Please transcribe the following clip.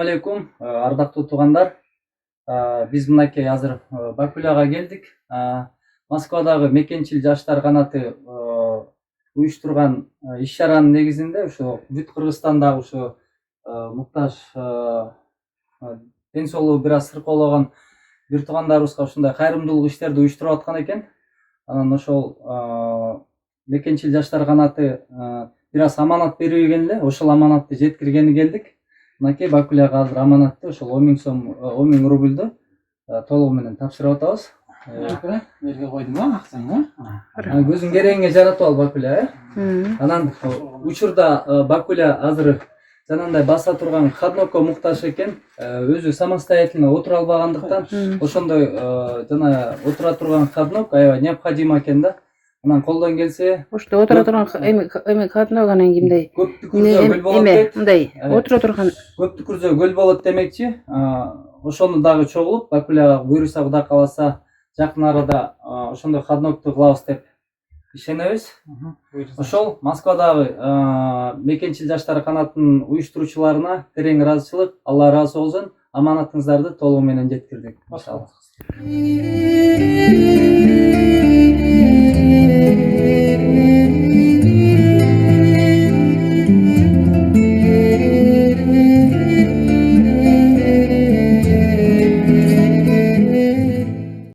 Assalamu alaikum, ардактуу туугандар. Биз мынакей азыр Бакуляга келдик. Москвадагы мекенчил жаштар канаты уюштурган иш-чаранын негизинде ушу бүт Кыргызстандагы ушу муктаж ден соолугу бир аз сыркоологон бир туугандарыбызга ушундай кайрымдуулук иштерди уюштуруп аткан экен. Анан ошол мекенчил жаштар канаты бир аз аманат берилген эле, ошол аманатты жеткиргени келдик. Мынакей Бакуляга азыр аманатты ошол 10 000 сом, 10 000 рубльду толугу менен тапшырып атабыз. Берге койдум акчаңы. Көзүң керегиңе жаратып ал Бакуля, Анан учурда Бакуля азыр жанагындай баса турган ходнокко муктаж экен. Өзү самостоятельно отура албагандыктан ошондой жана отура турган ходнок аябай необходимо экен да. Анан колдон келсе, ошто отура турган эми ходнок анан кимдей? Көптүкүрдө көл болот дейт. Мындай отура турган Көптүкүрдө көл болот демекчи. Ошону дагы чогулуп Бакуляга буюрса Кудай кааласа жакын арада ошондой ходнокту кылабыз деп ишенебиз. Ошол Москвадагы мекенчил жаштар канатынын уюштуруучуларына терең ыраазычылык, Алла ыраазы болсун. Аманатыңыздарды толугу менен жеткирдик. Иншалла.